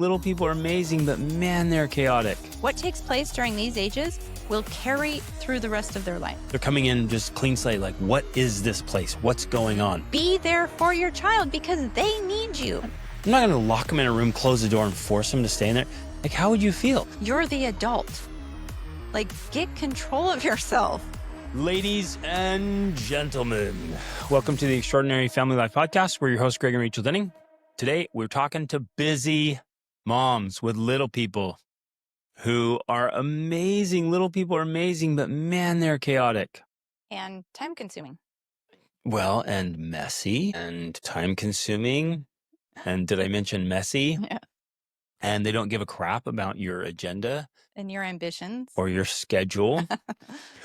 Little people are amazing, but man, they're chaotic. What takes place during these ages will carry through the rest of their life. They're coming in just clean slate. Like, what is this place? What's going on? Be there for your child because they need you. I'm not going to lock them in a room, close the door, and force them to stay in there. Like, how would you feel? You're the adult. Like, get control of yourself. Ladies and gentlemen, welcome to the Extraordinary Family Life Podcast. We're your hosts, Greg and Rachel Denning. Today, we're talking to busy moms with little people who are amazing. Little people are amazing, but man, they're chaotic. And time consuming. Well, and messy and time consuming. And did I mention messy? Yeah. And they don't give a crap about your agenda And your ambitions. or your schedule,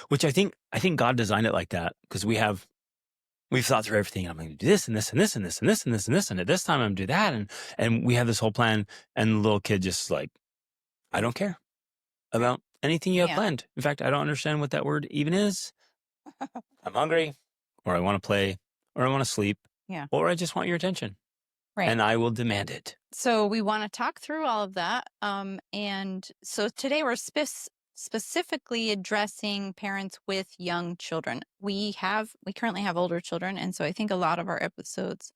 which I think God designed it like that because we've thought through everything. I'm going to do this and this and this and this and this and this and this. And at this time, I'm going to do that. And we have this whole plan. And the little kid just like, I don't care about anything you have planned. In fact, I don't understand what that word even is. I'm hungry, or I want to play, or I want to sleep, or I just want your attention. Right. And I will demand it. So we want to talk through all of that. And so today we're specifically addressing parents with young children. We currently have older children. And so I think a lot of our episodes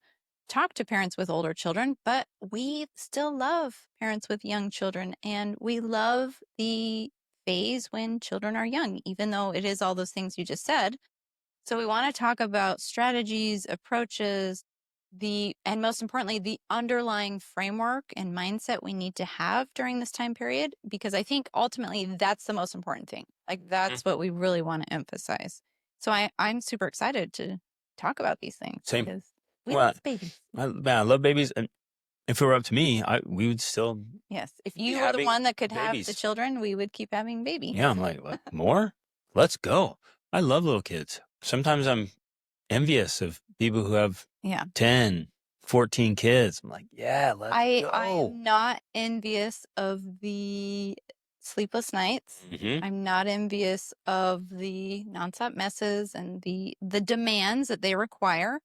talk to parents with older children, but we still love parents with young children. And we love the phase when children are young, even though it is all those things you just said. So we want to talk about strategies, approaches, and most importantly, the underlying framework and mindset we need to have during this time period, because I think ultimately that's the most important thing. Like that's what we really want to emphasize. So I'm super excited to talk about these things. Same. Because we love babies. I love babies. And if it were up to me, we would still. Yes. If you were the one that could babies. have the children, we would keep having babies. Yeah. I'm like, what? More? Let's go. I love little kids. Sometimes I'm envious of people who have 10, 14 kids. I'm like, let's go. I am not envious of the sleepless nights. Mm-hmm. I'm not envious of the nonstop messes and the demands that they require.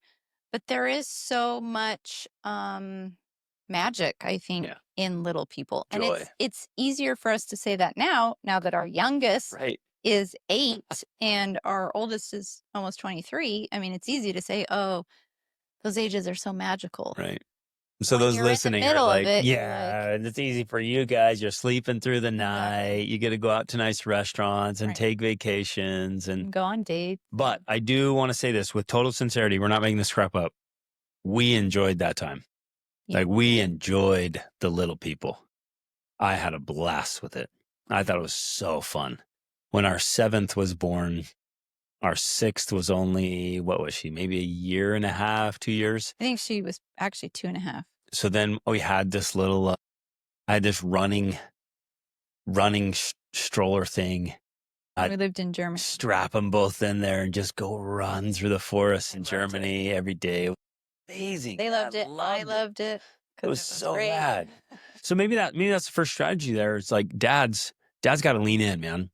But there is so much magic, I think, in little people. Joy. And it's easier for us to say that now that our youngest is 8 and our oldest is almost 23. I mean, it's easy to say, oh, those ages are so magical. Right. So When those you're in the listening are middle of like, it, it's easy for you guys. You're sleeping through the night. You get to go out to nice restaurants and take vacations and go on dates. But I do want to say this with total sincerity. We're not making this crap up. We enjoyed that time. Yeah. Like we enjoyed the little people. I had a blast with it. I thought it was so fun. When our 7th was born, our 6th was only, what was she? Maybe a year and a half, 2 years. I think she was actually 2.5. So then we had this little, I had this running stroller thing. We lived in Germany. Strap them both in there and just go run through the forest in Germany every day. Amazing. They loved it. I loved it. It was so bad. So maybe that's the first strategy there. It's like dad's got to lean in, man.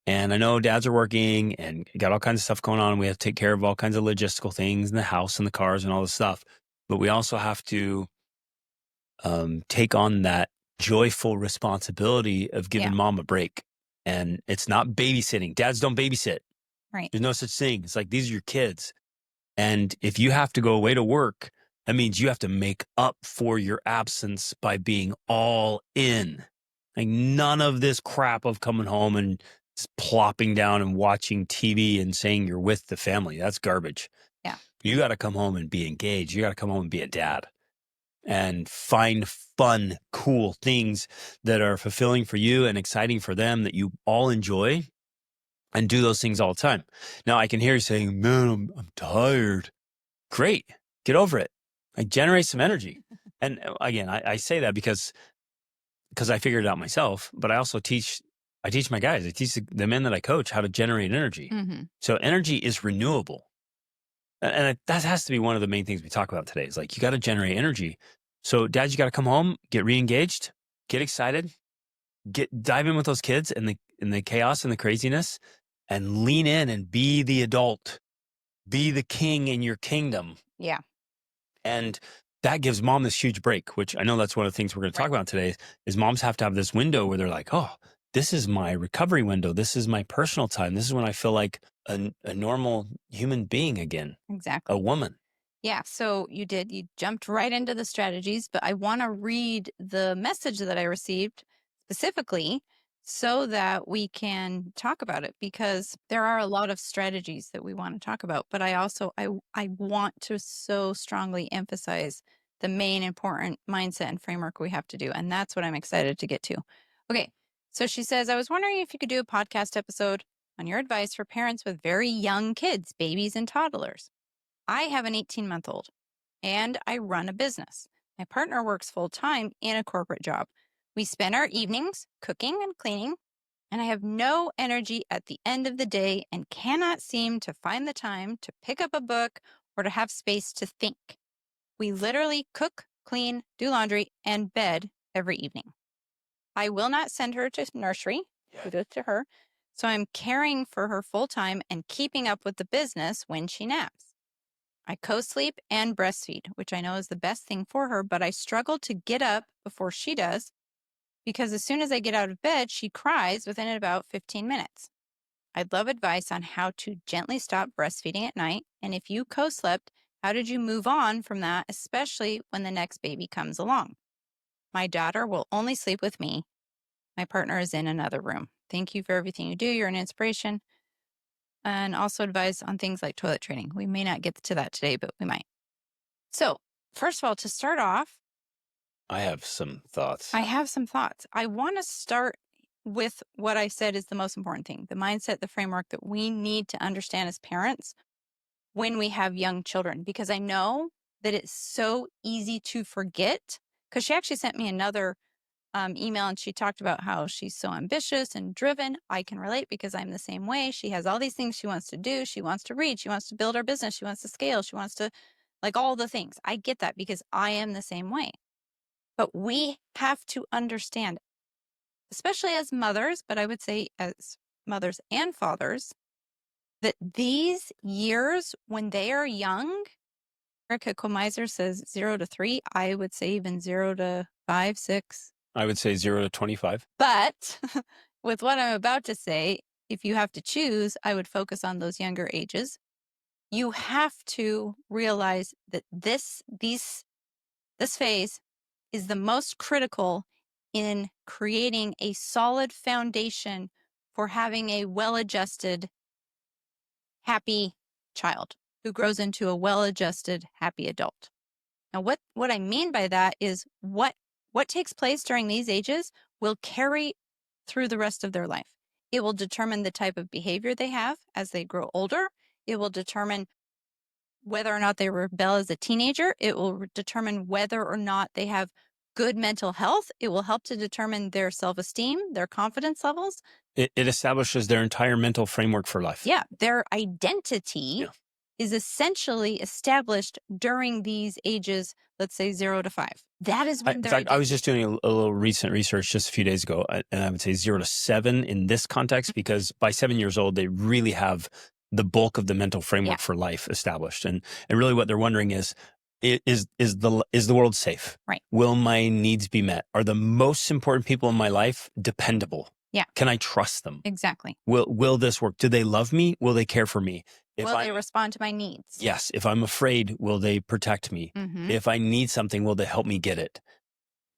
And I know dads are working and got all kinds of stuff going on. We have to take care of all kinds of logistical things in the house and the cars and all this stuff. But we also have to take on that joyful responsibility of giving mom a break. And it's not babysitting. Dads don't babysit. Right. There's no such thing. It's like, these are your kids. And if you have to go away to work, that means you have to make up for your absence by being all in. Like none of this crap of coming home and plopping down and watching TV and saying you're with the family. That's garbage. Yeah. You got to come home and be engaged. You got to come home and be a dad and find fun, cool things that are fulfilling for you and exciting for them that you all enjoy and do those things all the time. Now I can hear you saying, man, I'm tired. Great. Get over it. Like generate some energy. And again, I say that because I figured it out myself, but I also teach my guys, I teach the men that I coach how to generate energy. Mm-hmm. So energy is renewable. And that has to be one of the main things we talk about today is like, you got to generate energy. So dads, you got to come home, get re-engaged, get excited, dive in with those kids and the chaos and the craziness and lean in and be the adult, be the king in your kingdom. Yeah. And that gives mom this huge break, which I know that's one of the things we're going to talk Right. about today is moms have to have this window where they're like, oh, this is my recovery window. This is my personal time. This is when I feel like a normal human being again, a Exactly. woman. Yeah. So you jumped right into the strategies, but I want to read the message that I received specifically so that we can talk about it because there are a lot of strategies that we want to talk about. But I want to so strongly emphasize the main important mindset and framework we have to do. And that's what I'm excited to get to. Okay. So she says, I was wondering if you could do a podcast episode on your advice for parents with very young kids, babies and toddlers. I have an 18-month-old and I run a business. My partner works full time in a corporate job. We spend our evenings cooking and cleaning, and I have no energy at the end of the day and cannot seem to find the time to pick up a book or to have space to think. We literally cook, clean, do laundry, and bed every evening. I will not send her to nursery, kudos to her. So I'm caring for her full time and keeping up with the business when she naps. I co-sleep and breastfeed, which I know is the best thing for her, but I struggle to get up before she does because as soon as I get out of bed, she cries within about 15 minutes. I'd love advice on how to gently stop breastfeeding at night. And if you co-slept, how did you move on from that, especially when the next baby comes along? My daughter will only sleep with me. My partner is in another room. Thank you for everything you do. You're an inspiration. And also advice on things like toilet training. We may not get to that today, but we might. So, first of all, to start off, I have some thoughts. I have some thoughts. I want to start with what I said is the most important thing, the mindset, the framework that we need to understand as parents when we have young children, because I know that it's so easy to forget. Because she actually sent me another email and she talked about how she's so ambitious and driven. I can relate because I'm the same way. She has all these things she wants to do. She wants to read. She wants to build her business. She wants to scale. She wants to like all the things. I get that because I am the same way. But we have to understand, especially as mothers, but I would say as mothers and fathers, that these years when they are young, Erica Comiser says 0 to 3. I would say even 0 to 5, 6. I would say 0 to 25. But with what I'm about to say, if you have to choose, I would focus on those younger ages. You have to realize that this phase is the most critical in creating a solid foundation for having a well-adjusted, happy child who grows into a well-adjusted, happy adult. Now, what I mean by that is what takes place during these ages will carry through the rest of their life. It will determine the type of behavior they have as they grow older. It will determine whether or not they rebel as a teenager. It will determine whether or not they have good mental health. It will help to determine their self-esteem, their confidence levels. It establishes their entire mental framework for life. Yeah, their identity Yeah. is essentially established during these ages, let's say 0 to 5. That is when In their fact, I was identity. just doing a little recent research just a few days ago, and I would say 0 to 7 in this context, because by 7 years old, they really have the bulk of the mental framework for life established. And really what they're wondering is the world safe? Right. Will my needs be met? Are the most important people in my life dependable? Yeah. Can I trust them? Exactly. Will this work? Do they love me? Will they care for me? Will they respond to my needs? Yes. If I'm afraid, will they protect me? Mhm. If I need something, will they help me get it?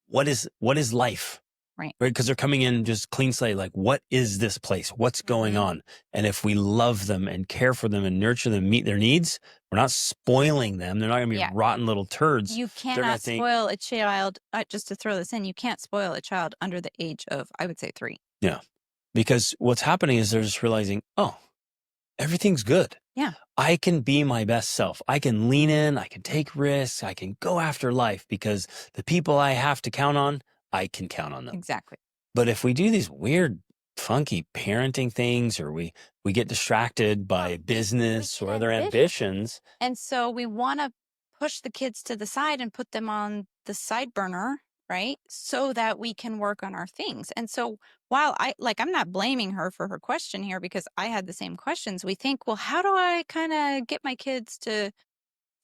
What is life? Right. Because they're coming in just clean slate. Like, what is this place? What's going Mhm. on? And if we love them and care for them and nurture them, meet their needs, we're not spoiling them. They're not going to be Yeah. rotten little turds. You cannot spoil a child, just to throw this in, you can't spoil a child under the age of, I would say, 3. Yeah. Because what's happening is they're just realizing, oh, everything's good. Yeah. I can be my best self. I can lean in. I can take risks. I can go after life because the people I have to count on, I can count on them. Exactly. But if we do these weird, funky parenting things, or we get distracted by business or other ambitions. And so we want to push the kids to the side and put them on the side burner, right? So that we can work on our things. And so while I'm not blaming her for her question here because I had the same questions. We think, well, how do I kind of get my kids to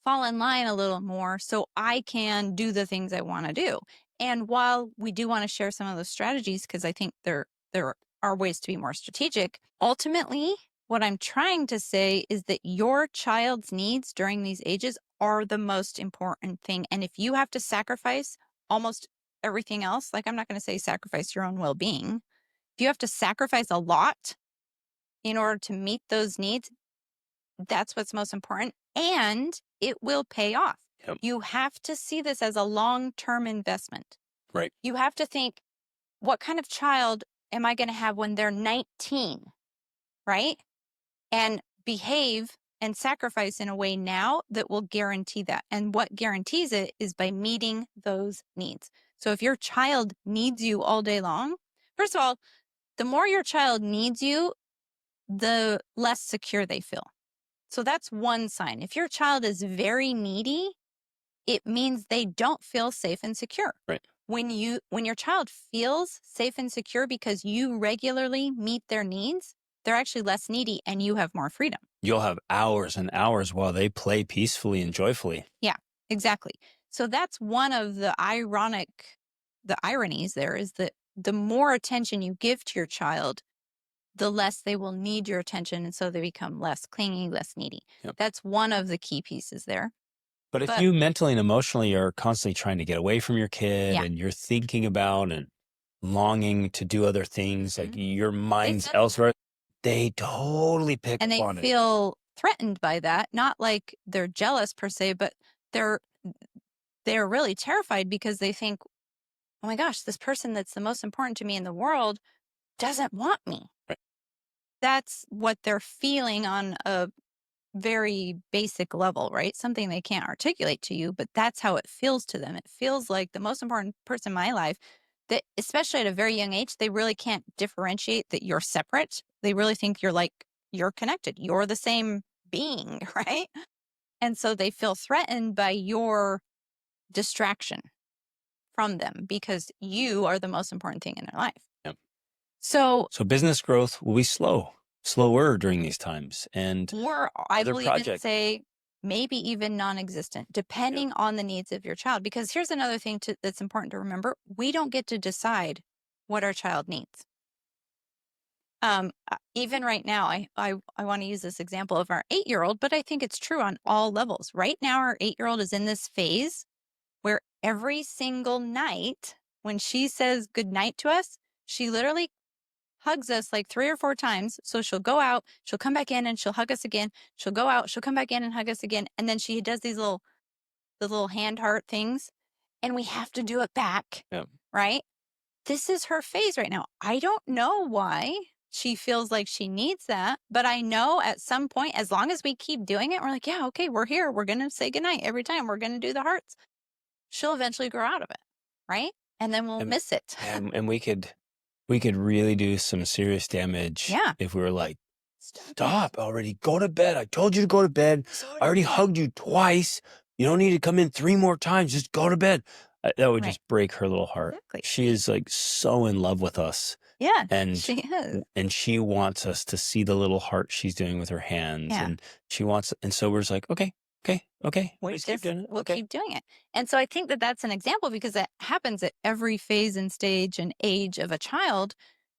fall in line a little more so I can do the things I want to do. And while we do want to share some of those strategies, because I think there are ways to be more strategic, ultimately, what I'm trying to say is that your child's needs during these ages are the most important thing. And if you have to sacrifice almost everything else, like I'm not going to say sacrifice your own well being, if you have to sacrifice a lot in order to meet those needs, that's what's most important. And it will pay off. Yep. You have to see this as a long term investment. Right. You have to think, what kind of child am I going to have when they're 19? Right? And behave and sacrifice in a way now that will guarantee that. And what guarantees it is by meeting those needs. So if your child needs you all day long, first of all, the more your child needs you, the less secure they feel. So that's one sign. If your child is very needy, it means they don't feel safe and secure. Right. When your child feels safe and secure because you regularly meet their needs, they're actually less needy and you have more freedom. You'll have hours and hours while they play peacefully and joyfully. Yeah, exactly. So that's one of the ironies there is that the more attention you give to your child, the less they will need your attention. And so they become less clingy, less needy. Yep. That's one of the key pieces there. But if you mentally and emotionally are constantly trying to get away from your kid Yeah. and you're thinking about and longing to do other things, like your mind's elsewhere, they totally pick and up they on it. feel threatened by that, not like they're jealous per se, but they're really terrified because they think, oh my gosh, this person that's the most important to me in the world doesn't want me. Right. That's what they're feeling on a very basic level, right? Something they can't articulate to you, but that's how it feels to them. It feels like the most important person in my life, that especially at a very young age, they really can't differentiate that you're separate. They really think you're connected. You're the same being, right? And so they feel threatened by your distraction from them because you are the most important thing in their life. Yep. So business growth will be slower during these times. And or I other will even projects. say maybe even non-existent, depending on the needs of your child. Because here's another thing that's important to remember. We don't get to decide what our child needs. Even right now, I want to use this example of our 8-year-old, but I think it's true on all levels. Right now, our 8-year-old is in this phase where every single night when she says good night to us, she literally hugs us like 3 or 4 times. So she'll go out, she'll come back in and she'll hug us again. She'll go out, she'll come back in and hug us again. And then she does these the little hand heart things and we have to do it back. Yeah. Right? This is her phase right now. I don't know why she feels like she needs that, but I know at some point, as long as we keep doing it, we're like, yeah, okay, we're here. We're going to say goodnight every time. We're going to do the hearts. She'll eventually grow out of it. Right? And then we'll miss it. And we could really do some serious damage. Yeah. If we were like, stop already, go to bed. I told you to go to bed. I already hugged you twice. You don't need to come in 3 more times. Just go to bed. That would just break her little heart. Exactly. She is like so in love with us. Yeah, And she is. And she wants us to see the little heart she's doing with her hands. Yeah. And she wants, and so we're just like, okay. We'll Just keep doing it. We'll Okay. keep doing it. And so I think that that's an example because it happens at every phase and stage and age of a child,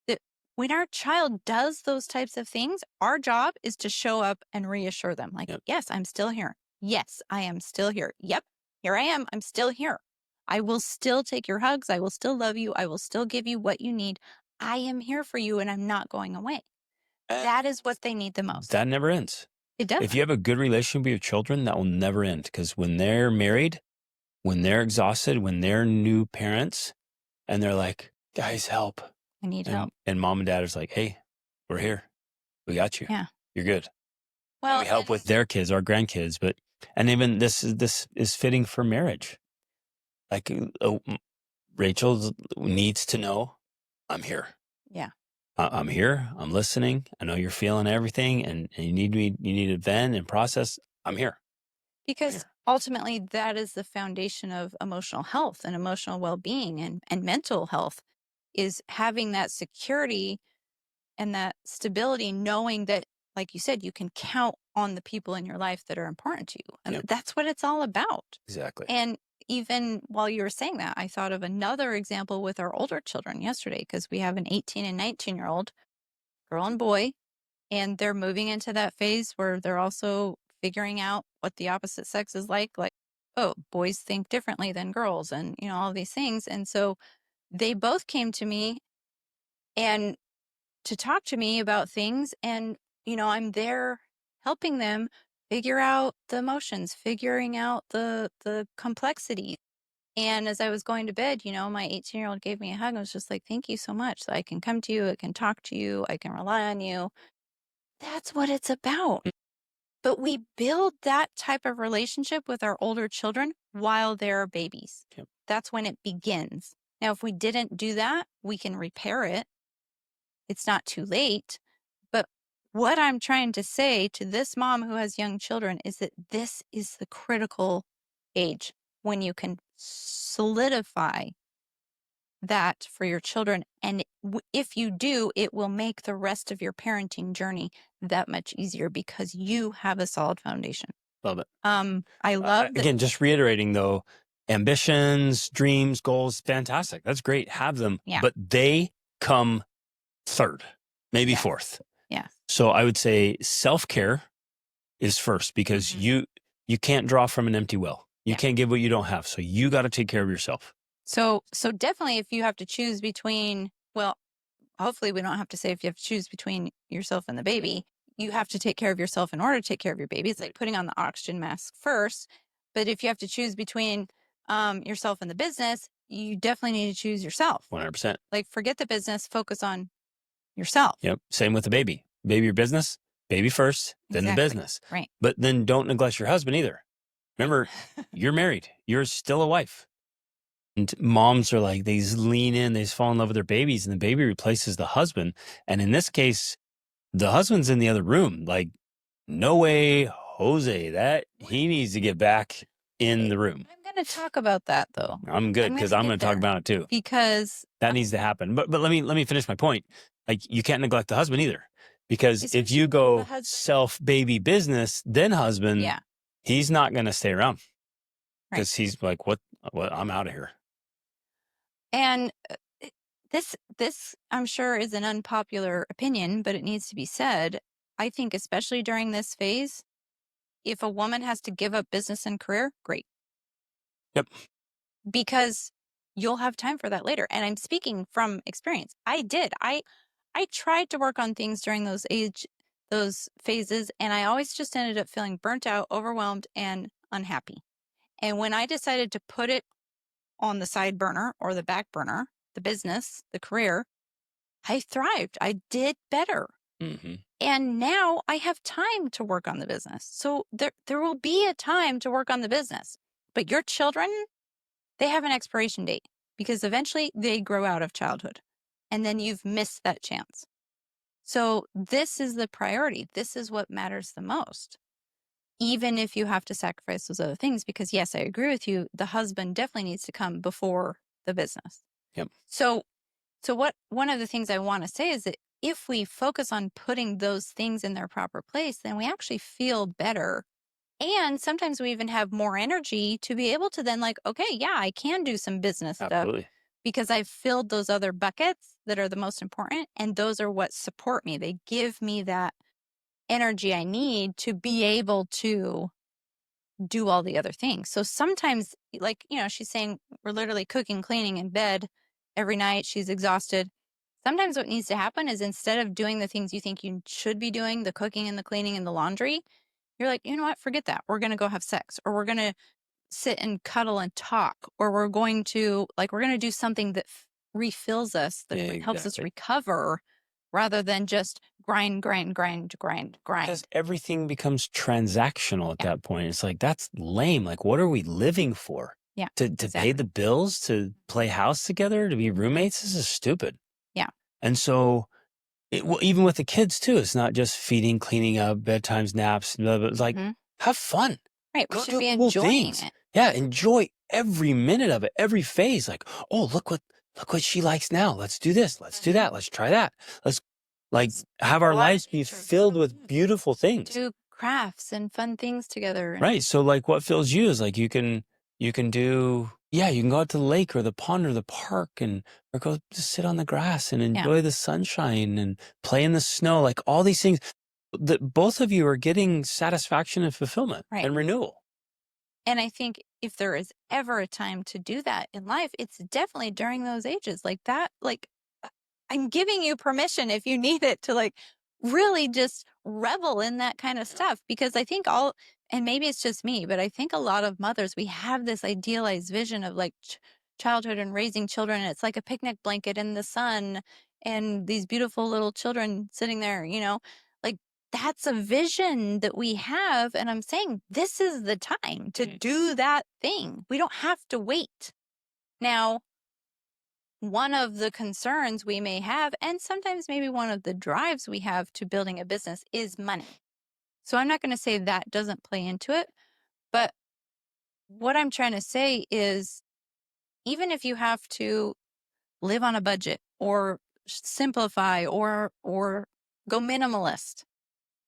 that when our child does those types of things, our job is to show up and reassure them like, Yep. yes, I'm still here. Yes, I am still here. Yep, here I am. I'm still here. I will still take your hugs. I will still love you. I will still give you what you need. I am here for you and I'm not going away. That is what they need the most. That never ends. It does. If you have a good relationship with your children, that will never end. Because when they're married, when they're exhausted, when they're new parents, and they're like, guys, help. I need help. And mom and dad is like, hey, we're here. We got you. Yeah. You're good. Well, we help with their kids, our grandkids. And even this is fitting for marriage. Like Rachel needs to know, I'm here. Yeah. I'm here. I'm listening. I know you're feeling everything, and you need to vent and process. I'm here. Because ultimately, that is the foundation of emotional health and emotional well-being and mental health, is having that security and that stability, knowing that, like you said, you can count on the people in your life that are important to you. And Yep. that's what it's all about. Exactly. And even while you were saying that, I thought of another example with our older children yesterday, because we have an 18 and 19-year-old girl and boy, and they're moving into that phase where they're also figuring out what the opposite sex is like, oh, boys think differently than girls, and all these things. And so they both came to me and to talk to me about things, and I'm there helping them figure out the emotions, figuring out the complexity. And as I was going to bed, my 18-year-old gave me a hug and was just like, thank you so much that I can come to you, I can talk to you, I can rely on you. That's what it's about. But we build that type of relationship with our older children while they're babies. Yep. That's when it begins. Now, if we didn't do that, we can repair it. It's not too late. But what I'm trying to say to this mom who has young children is that this is the critical age when you can solidify that for your children. And if you do, it will make the rest of your parenting journey that much easier because you have a solid foundation. Love it. I love that. Again, just reiterating though, ambitions, dreams, goals, fantastic. That's great. Have them, Yeah. but they come third, maybe Yes. fourth. Yeah. So I would say self-care is first, because you can't draw from an empty well. You can't give what you don't have. So you got to take care of yourself. So definitely, if you have to choose between, well, hopefully we don't have to say if you have to choose between yourself and the baby, you have to take care of yourself in order to take care of your baby. It's like putting on the oxygen mask first. But if you have to choose between yourself and the business, you definitely need to choose yourself. 100%. Like, forget the business, focus on yourself. Yep. Same with the baby. Baby your business, baby first, then the business. Right. But then don't neglect your husband either. Remember, you're married. You're still a wife. And moms are like, they just lean in, they just fall in love with their babies, and the baby replaces the husband. And in this case, the husband's in the other room. Like, no way, Jose, that he needs to get back in the room. I'm going to talk about that though. I'm good, because I'm going to talk about it too. Because that needs to happen. But let me finish my point. Like, you can't neglect the husband either, because if you go self baby business, then husband, he's not going to stay around, because he's like, what? I'm out of here. And this I'm sure is an unpopular opinion, but it needs to be said. I think especially during this phase, if a woman has to give up business and career, great. Yep. Because you'll have time for that later. And I'm speaking from experience. I did. I tried to work on things during those phases, and I always just ended up feeling burnt out, overwhelmed, and unhappy. And when I decided to put it on the side burner or the back burner, the business, the career, I thrived. I did better. Mm-hmm. And now I have time to work on the business. So there will be a time to work on the business. But your children, they have an expiration date, because eventually they grow out of childhood. And then you've missed that chance. So this is the priority. This is what matters the most. Even if you have to sacrifice those other things, because yes, I agree with you. The husband definitely needs to come before the business. Yep. So one of the things I want to say is that if we focus on putting those things in their proper place, then we actually feel better. And sometimes we even have more energy to be able to then, like, okay, yeah, I can do some business stuff, because I've filled those other buckets that are the most important. And those are what support me. They give me that energy I need to be able to do all the other things. So sometimes, like, she's saying we're literally cooking, cleaning in bed every night. She's exhausted. Sometimes what needs to happen is, instead of doing the things you think you should be doing, the cooking and the cleaning and the laundry, you're like, you know what, forget that. We're going to go have sex, or we're going to sit and cuddle and talk, or we're going to do something that refills us, that helps us recover, rather than just grind. Because everything becomes transactional at that point. It's like, that's lame. Like, what are we living for? Yeah. To pay the bills, to play house together, to be roommates? This is stupid. Yeah. And so, even with the kids too, it's not just feeding, cleaning up, bedtimes, naps, blah, blah. It's like, have fun. Right. We should be enjoying it. Yeah. Enjoy every minute of it, every phase. Like, oh, look what she likes now. Let's do this. Let's do that. Let's try that. Let's Like, have our lives be filled with beautiful things. Do crafts and fun things together. Right. So like what fills you is like you can do, yeah, you can go out to the lake or the pond or the park and or go just sit on the grass and enjoy the sunshine and play in the snow, like all these things that both of you are getting satisfaction and fulfillment and renewal. And I think if there is ever a time to do that in life, it's definitely during those ages like that. Like, I'm giving you permission if you need it to like really just revel in that kind of stuff because I think and maybe it's just me, but I think a lot of mothers, we have this idealized vision of like childhood and raising children. And it's like a picnic blanket in the sun and these beautiful little children sitting there, like that's a vision that we have. And I'm saying this is the time to do that thing. We don't have to wait. Now, one of the concerns we may have, and sometimes maybe one of the drives we have to building a business is money. So I'm not going to say that doesn't play into it, but what I'm trying to say is even if you have to live on a budget or simplify or go minimalist,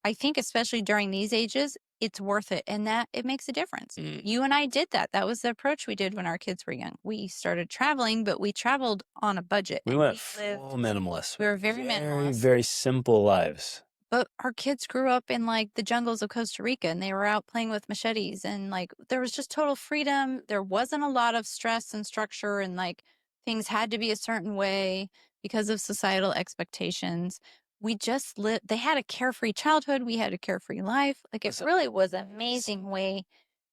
I think especially during these ages, it's worth it and that it makes a difference. You and I did that. That was the approach we did when our kids were young. We started traveling, but we traveled on a budget. We went full minimalist. We were very minimalist. Very simple lives. But our kids grew up in like the jungles of Costa Rica and they were out playing with machetes and like there was just total freedom. There wasn't a lot of stress and structure and like things had to be a certain way because of societal expectations. We just lived, they had a carefree childhood. We had a carefree life. Like it really was an amazing way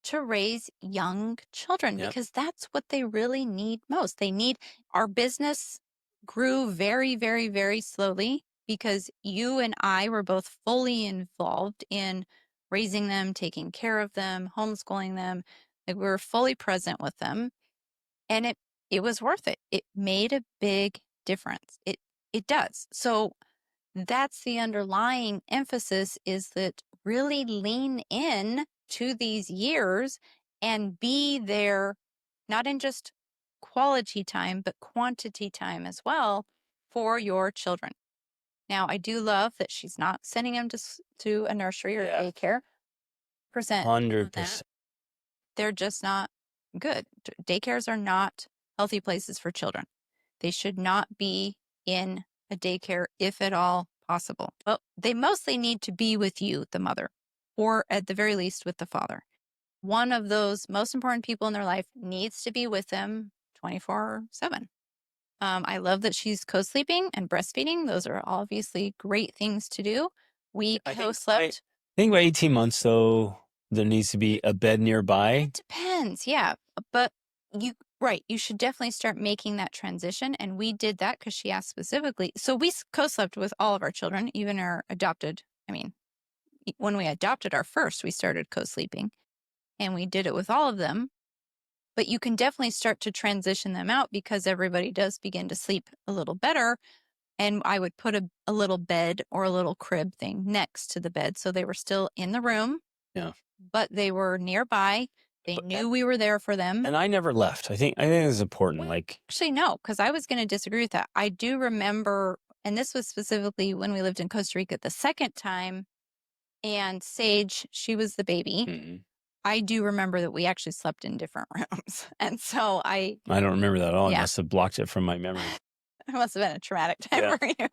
to raise young children because that's what they really need most. They need our business grew very, very, very slowly because you and I were both fully involved in raising them, taking care of them, homeschooling them. Like we were fully present with them. And it was worth it. It made a big difference. It does. So that's the underlying emphasis is that really lean in to these years and be there, not in just quality time, but quantity time as well for your children. Now, I do love that she's not sending them to a nursery or daycare. 100%. They're just not good. Daycares are not healthy places for children. They should not be in a daycare if at all possible. Well, they mostly need to be with you, the mother, or at the very least with the father. One of those most important people in their life needs to be with them 24/7. I love that she's co-sleeping and breastfeeding. Those are obviously great things to do. We co-slept. I think by 18 months, though, there needs to be a bed nearby. It depends, yeah. But you should definitely start making that transition. And we did that because she asked specifically. So we co-slept with all of our children, even our adopted. I mean, when we adopted our first, we started co-sleeping. And we did it with all of them. But you can definitely start to transition them out because everybody does begin to sleep a little better. And I would put a little bed or a little crib thing next to the bed. So they were still in the room. Yeah. But they were nearby. They knew we were there for them. And I never left. I think it's important. Like, actually, no, because I was going to disagree with that. I do remember, and this was specifically when we lived in Costa Rica the second time. And Sage, she was the baby. I do remember that we actually slept in different rooms. And so I don't remember that at all. I must have blocked it from my memory. It must have been a traumatic time for you.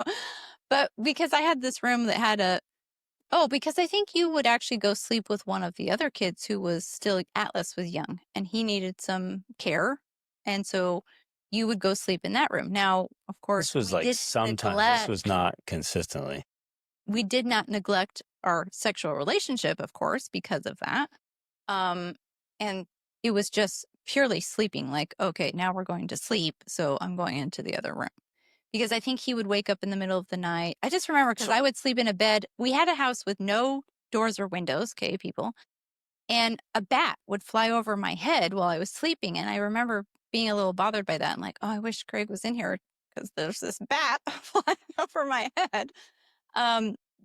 But because I had this room that had because I think you would actually go sleep with one of the other kids who was still, Atlas was young and he needed some care. And so you would go sleep in that room. Now, of course, this was like sometimes, this was not consistently. We did not neglect our sexual relationship, of course, because of that. And it was just purely sleeping like, okay, now we're going to sleep. So I'm going into the other room because I think he would wake up in the middle of the night. I just remember because I would sleep in a bed. We had a house with no doors or windows. Okay, people. And a bat would fly over my head while I was sleeping. And I remember being a little bothered by that. And like, oh, I wish Craig was in here because there's this bat flying over my head.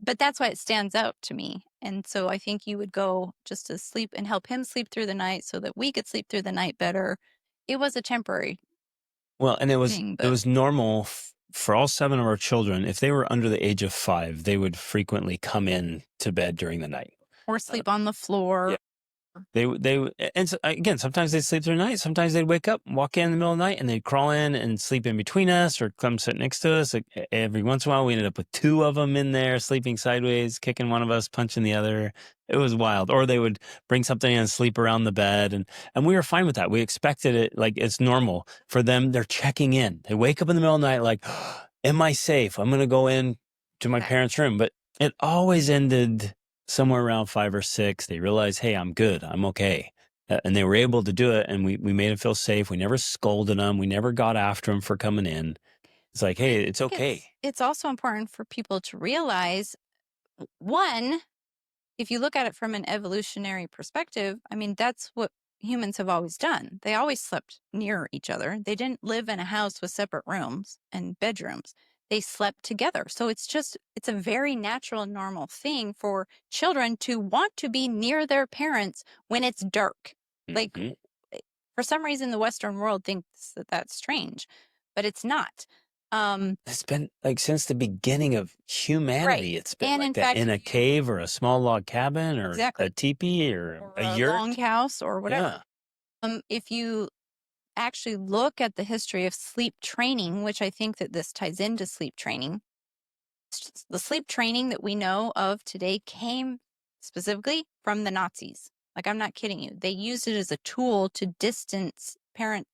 But that's why it stands out to me. And so I think you would go just to sleep and help him sleep through the night so that we could sleep through the night better. It was a temporary. Well, and it was normal for all 7 of our children, if they were under the age of 5, they would frequently come in to bed during the night. Or sleep on the floor. Yeah. And so, again, sometimes they'd sleep through the night. Sometimes they'd wake up, walk in the middle of the night, and they'd crawl in and sleep in between us or come sit next to us. Like, every once in a while, we ended up with 2 of them in there, sleeping sideways, kicking one of us, punching the other. It was wild. Or they would bring something in and sleep around the bed. And we were fine with that. We expected it. Like, it's normal for them. They're checking in. They wake up in the middle of the night like, am I safe? I'm going to go in to my parents' room. But it always ended somewhere around 5 or 6. They realized, hey, I'm good. I'm okay. And they were able to do it. And we made them feel safe. We never scolded them. We never got after them for coming in. It's like, hey, it's okay. It's also important for people to realize, one, if you look at it from an evolutionary perspective, I mean, that's what humans have always done. They always slept near each other. They didn't live in a house with separate rooms and bedrooms. They slept together. So it's a very natural and normal thing for children to want to be near their parents when it's dark. Like, Mhm. for some reason, the Western world thinks that that's strange, but it's not. Um, It's been like since the beginning of humanity. It's been and like in that fact, in a cave or a small log cabin or exactly, a teepee or or a a yurt. longhouse or whatever. Yeah. If you actually look at the history of sleep training, which I think that this ties into sleep training, the sleep training that we know of today came specifically from the Nazis. Like, I'm not kidding you. They used it as a tool to distance parents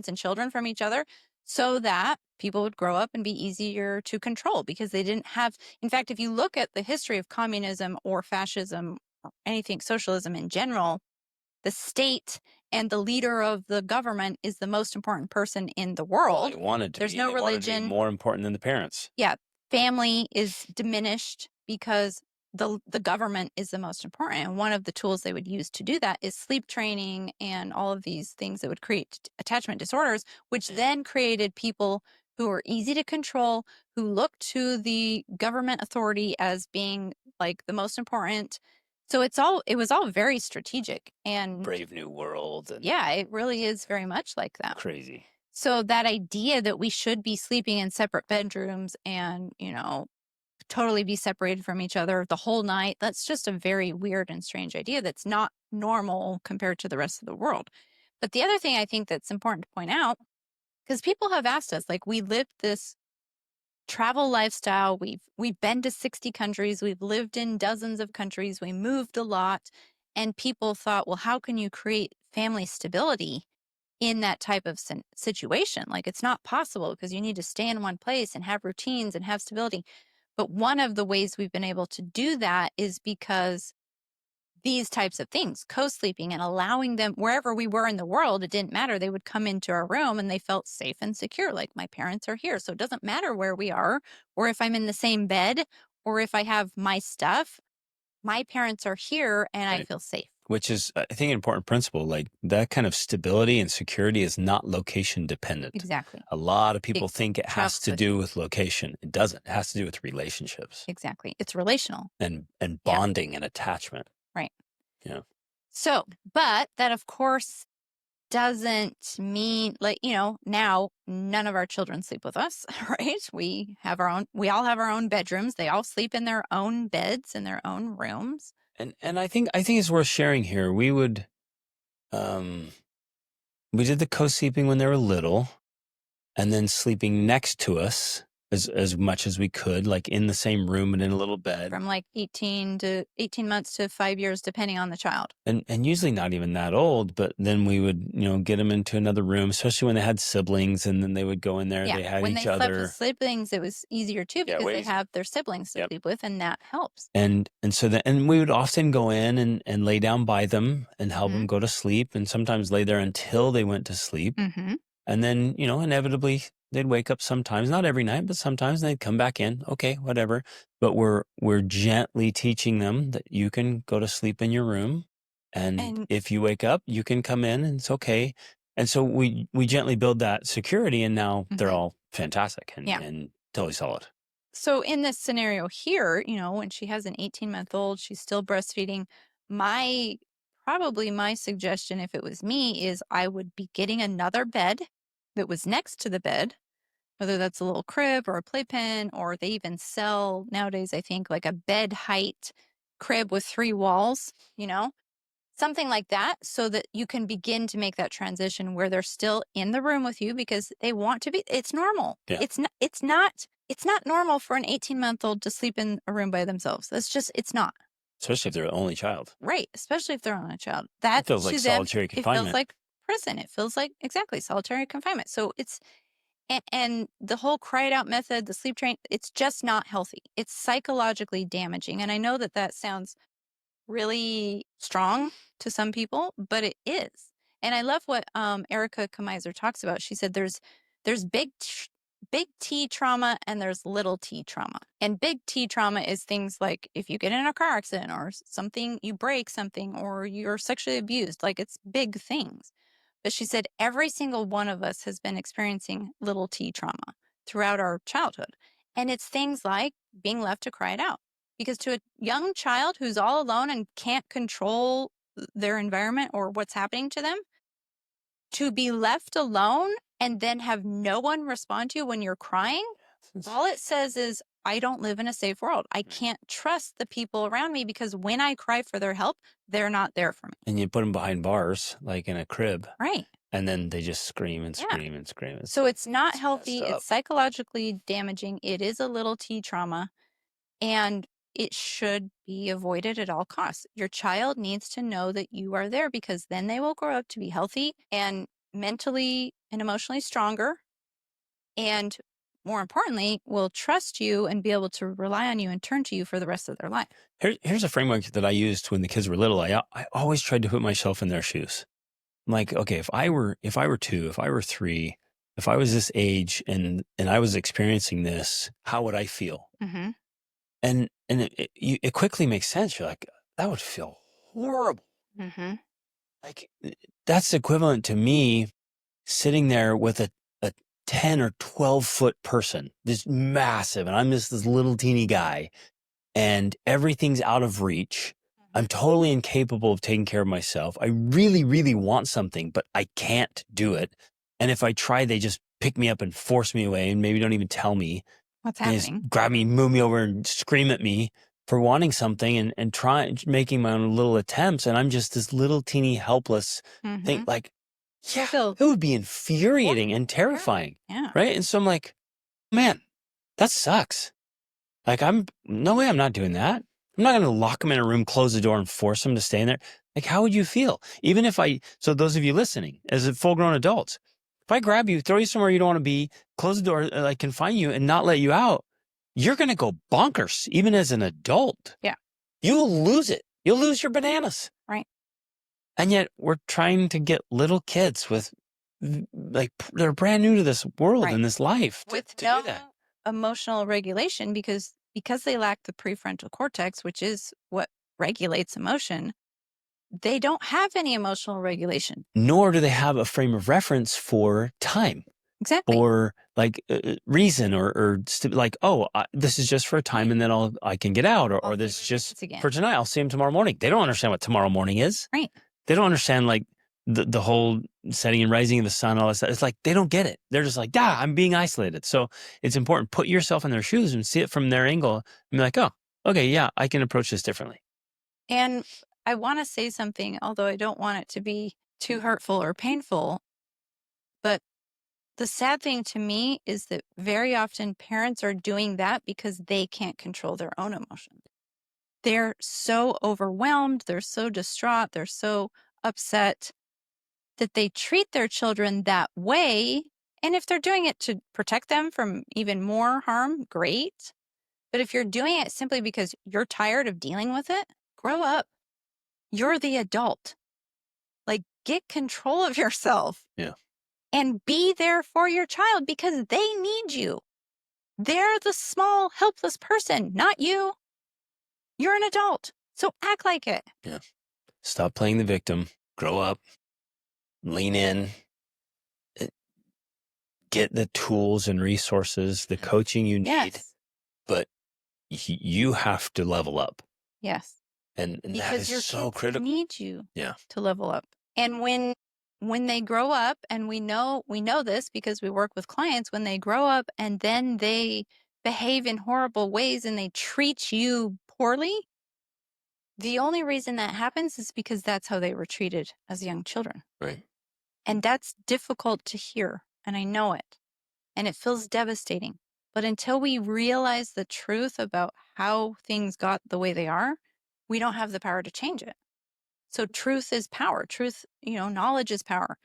and children from each other so that people would grow up and be easier to control because they didn't have. In fact, if you look at the history of communism or fascism or anything, socialism in general, the state and the leader of the government is the most important person in the Well, world. they wanted to There's be. no They wanted to be religion. more important than the parents. Yeah, family is diminished because the government is the most important. And one of the tools they would use to do that is sleep training and all of these things that would create attachment disorders, which then created people who were easy to control, who looked to the government authority as being like the most important. So it was all very strategic. And Brave New World and yeah, it really is very much like that. crazy. So that idea that we should be sleeping in separate bedrooms and, totally be separated from each other the whole night, that's just a very weird and strange idea that's not normal compared to the rest of the world. But the other thing I think that's important to point out, because people have asked us, like, we live this travel lifestyle, we've been to 60 countries, we've lived in dozens of countries, we moved a lot, and people thought, well, how can you create family stability in that type of situation? Like, it's not possible because you need to stay in one place and have routines and have stability. But one of the ways we've been able to do that is because these types of things, co-sleeping and allowing them wherever we were in the world, it didn't matter. They would come into our room and they felt safe and secure. Like, my parents are here. So it doesn't matter where we are or if I'm in the same bed or if I have my stuff, my parents are here and I Right. feel safe. Which is, I think, an important principle. Like, that kind of stability and security is not location dependent. Exactly. A lot of people think it has travels to with do with location. It doesn't. It has to do with relationships Exactly. It's relational. and Yeah. bonding and attachment. Right. Yeah. So, but that, of course, doesn't mean, like, now none of our children sleep with us, right? We all have our own bedrooms. They all sleep in their own beds in their own rooms. And I think it's worth sharing here. Um we did the co-sleeping when they were little, and then sleeping next to us as much as we could, like in the same room and in a little bed. From like 18 months to 5 years, depending on the child. And usually not even that old, but then we would, get them into another room, especially when they had siblings, and then they would go in there. Yeah. They had When each they slept other. with siblings, it was easier too Yeah, because way they easier. have their siblings to Yep. sleep with, and that helps. And so and we would often go in and lay down by them and help Mhm. them go to sleep, and sometimes lay there until they went to sleep. Mm-hmm. And then, inevitably they'd wake up sometimes, not every night, but sometimes they'd come back in. Okay, whatever. But we're gently teaching them that you can go to sleep in your room. And And if you wake up, you can come in and it's okay. And so we gently build that security, and now they're Mhm. all fantastic and, Yeah. and totally solid. So in this scenario here, when she has an 18-month-old, she's still breastfeeding. Probably my suggestion, if it was me, is I would be getting another bed that was next to the bed whether that's a little crib or a playpen, or they even sell nowadays, I think, like a bed height crib with 3 walls, something like that, so that you can begin to make that transition where they're still in the room with you because they want to be. It's normal. Yeah. It's not normal for an 18-month-old to sleep in a room by themselves. It's not. Especially if they're the only child. Right, especially if they're only child. It That feels like to them, solitary it feels confinement. like prison. It feels like exactly solitary confinement. So and the whole cry it out method, the sleep train, it's just not healthy. It's psychologically damaging. And I know that that sounds really strong to some people, but it is. And I love what Erica Kamiser talks about. She said there's big T trauma and there's little T trauma. And big T trauma is things like if you get in a car accident or something, you break something or you're sexually abused, like it's big things. But she said every single one of us has been experiencing little T trauma throughout our childhood. And it's things like being left to cry it out. Because to a young child who's all alone and can't control their environment or what's happening to them, to be left alone and then have no one respond to you when you're crying, all it says is, I don't live in a safe world. I can't trust the people around me because when I cry for their help, they're not there for me. And you put them behind bars, like in a crib. Right. And then they just scream and Yeah. scream and scream. So it's not it's healthy. messed up. It's psychologically damaging. It is a little T trauma. And it should be avoided at all costs. Your child needs to know that you are there because then they will grow up to be healthy and mentally and emotionally stronger. And more importantly, will trust you and be able to rely on you and turn to you for the rest of their life. Here's a framework that I used when the kids were little. I always tried to put myself in their shoes. I'm like, okay, if I were 2, if I were 3, if I was this age and I was experiencing this, how would I feel? Mm-hmm. And it quickly makes sense. You're like, that would feel horrible. Mm-hmm. Like that's equivalent to me sitting there with a 10 or 12 foot person, this massive, and I'm just this little teeny guy, and everything's out of reach. I'm totally incapable of taking care of myself. I really, really want something, but I can't do it. And if I try, they just pick me up and force me away and maybe don't even tell me. What's They happening? just grab me, move me over and scream at me for wanting something and try making my own little attempts. And I'm just this little teeny helpless thing. Like, yeah, it would be infuriating and terrifying. Yeah. Right. And so I'm like, man, that sucks. Like no way I'm not doing that. I'm not going to lock them in a room, close the door and force them to stay in there. Like, how would you feel? Even if so those of you listening as full grown adults, if I grab you, throw you somewhere you don't want to be, close the door, like confine you and not let you out, you're going to go bonkers, even as an adult. Yeah. You'll lose it. You'll lose your bananas. Right. And yet we're trying to get little kids with like, they're brand new to this world and this life with to no do that. Emotional regulation because they lack the prefrontal cortex, which is what regulates emotion. They don't have any emotional regulation. Nor do they have a frame of reference for time. Exactly. Or like reason or like, this is just for a time and then I can get out or this is just for tonight. I'll see him tomorrow morning. They don't understand what tomorrow morning is. Right. They don't understand like the whole setting and rising of the sun, all that stuff. It's like, they don't get it. They're just like, I'm being isolated. So it's important. Put yourself in their shoes and see it from their angle and be like, oh, okay, yeah, I can approach this differently. And I want to say something, although I don't want it to be too hurtful or painful, but the sad thing to me is that very often parents are doing that because they can't control their own emotions. They're so overwhelmed, they're so distraught, they're so upset that they treat their children that way. And if they're doing it to protect them from even more harm, great. But if you're doing it simply because you're tired of dealing with it, grow up. You're the adult. Like, get control of yourself. Yeah. And be there for your child because they need you. They're the small, helpless person, not you. You're an adult, so act like it. Yeah. Stop playing the victim. Grow up. Lean in. Get the tools and resources, the coaching you need. Yes. But you have to level up. Yes. And that because is your so kids critical. Need you Yeah. to level up. And when when they grow up, and we know this because we work with clients, when they grow up and then they behave in horrible ways and they treat you poorly, the only reason that happens is because that's how they were treated as young children. Right. And that's difficult to hear, and I know it. And it feels devastating. But until we realize the truth about how things got the way they are, we don't have the power to change it. So truth is power. Truth, knowledge is power.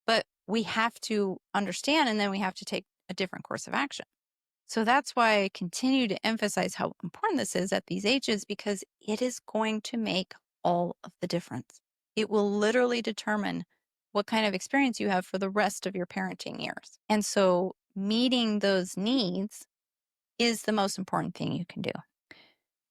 But we have to understand, and then we have to take a different course of action. So that's why I continue to emphasize how important this is at these ages, because it is going to make all of the difference. It will literally determine what kind of experience you have for the rest of your parenting years. And so meeting those needs is the most important thing you can do.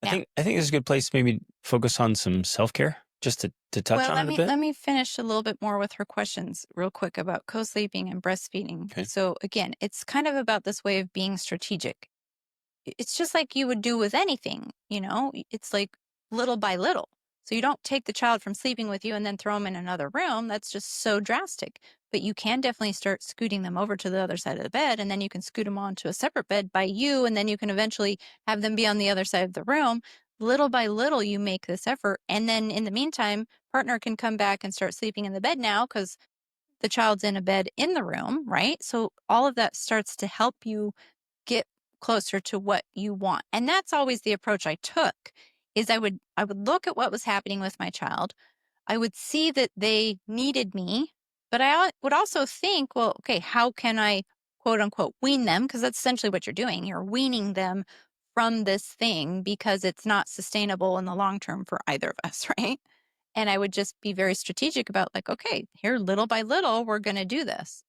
I think this is a good place to maybe focus on some self-care, just to touch on it a bit. Let me finish a little bit more with her questions real quick about co-sleeping and breastfeeding. Okay. So again, it's kind of about this way of being strategic. It's just like you would do with anything, it's like little by little. So you don't take the child from sleeping with you and then throw them in another room. That's just so drastic. But you can definitely start scooting them over to the other side of the bed, and then you can scoot them onto a separate bed by you, and then you can eventually have them be on the other side of the room. Little by little, you make this effort. And then in the meantime, partner can come back and start sleeping in the bed now because the child's in a bed in the room, right? So all of that starts to help you get closer to what you want. And that's always the approach I took, is I would look at what was happening with my child. I would see that they needed me, but I would also think, well, okay, how can I quote unquote wean them? Because that's essentially what you're doing. You're weaning them from this thing because it's not sustainable in the long term for either of us, right? And I would just be very strategic about like, okay, here, little by little, we're going to do this.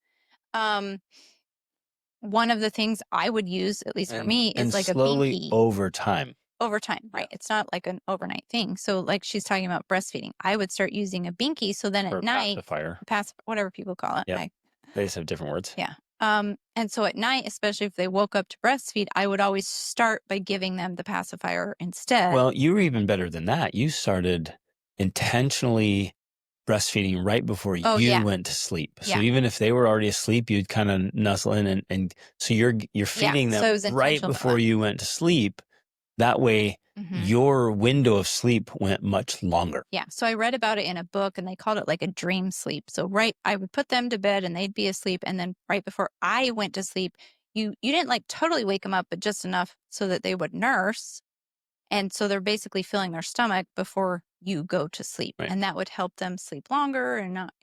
One of the things I would use, at least for me, is like slowly a binky. over time. Over time, right? It's not like an overnight thing. So like she's talking about breastfeeding, I would start using a binky. So then at night, pacifier, whatever people call it. Yep. They just have different words. Yeah. And so at night, especially if they woke up to breastfeed, I would always start by giving them the pacifier instead. Well, you were even better than that. You started intentionally breastfeeding right before you went to sleep. So even if they were already asleep, you'd kind of nuzzle in and so you're feeding them right before you went to sleep. That way your window of sleep went much longer. Yeah. So I read about it in a book, and they called it like a dream sleep. So I would put them to bed and they'd be asleep. And then right before I went to sleep, you didn't like totally wake them up, but just enough so that they would nurse. And so they're basically filling their stomach before you go to sleep. Right. And that would help them sleep longer and not,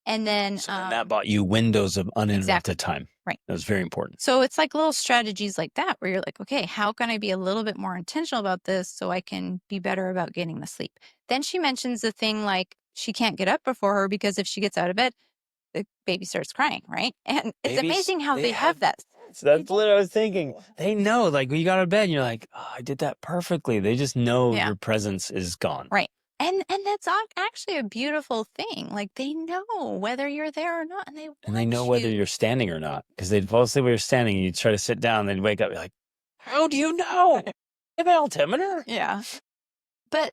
and then. So then that bought you windows of uninterrupted time. Right. That was very important. So it's like little strategies like that where you're like, okay, how can I be a little bit more intentional about this so I can be better about getting the sleep? Then she mentions the thing like she can't get up before her because if she gets out of bed, the baby starts crying, right? And it's amazing how they have that. So that's what I was thinking. They know, like, when you got out of bed and you're like, oh, I did that perfectly. They just know your presence is gone. Right. And that's actually a beautiful thing. Like, they know whether you're there or not, and they know whether you're standing or not, because they'd fall asleep while you're standing, and you'd try to sit down, they'd wake up, you're like, how do you know? You have an altimeter? Yeah. But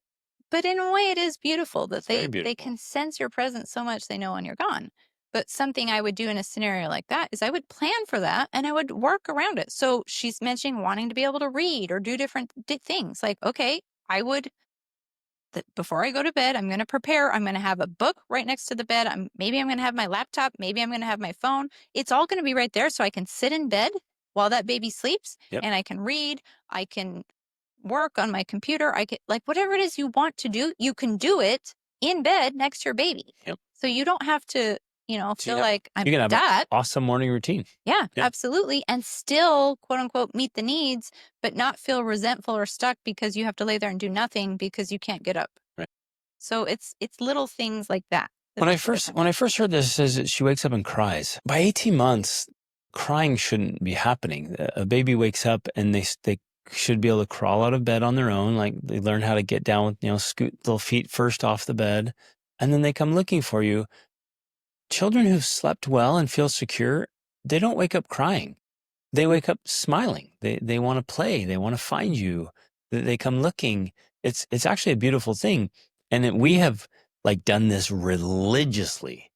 in a way, it is beautiful that they can sense your presence so much they know when you're gone. But something I would do in a scenario like that is I would plan for that and I would work around it. So she's mentioning wanting to be able to read or do different things. Like, okay, before I go to bed, I'm going to prepare. I'm going to have a book right next to the bed. Maybe I'm going to have my laptop. Maybe I'm going to have my phone. It's all going to be right there so I can sit in bed while that baby sleeps and I can read. I can work on my computer. I can, like, whatever it is you want to do, you can do it in bed next to your baby. Yep. So you don't have to, feel like I'm you can have an awesome morning routine. Yeah, absolutely. And still, quote unquote, meet the needs, but not feel resentful or stuck because you have to lay there and do nothing because you can't get up. Right. So it's little things like that. When I first heard this, it says that she wakes up and cries. By 18 months, crying shouldn't be happening. A baby wakes up and they should be able to crawl out of bed on their own. Like, they learn how to get down with, scoot little feet first off the bed, and then they come looking for you. Children who've slept well and feel secure, they don't wake up crying. They wake up smiling. They want to play. They want to find you. They come looking. It's actually a beautiful thing. And we have done this religiously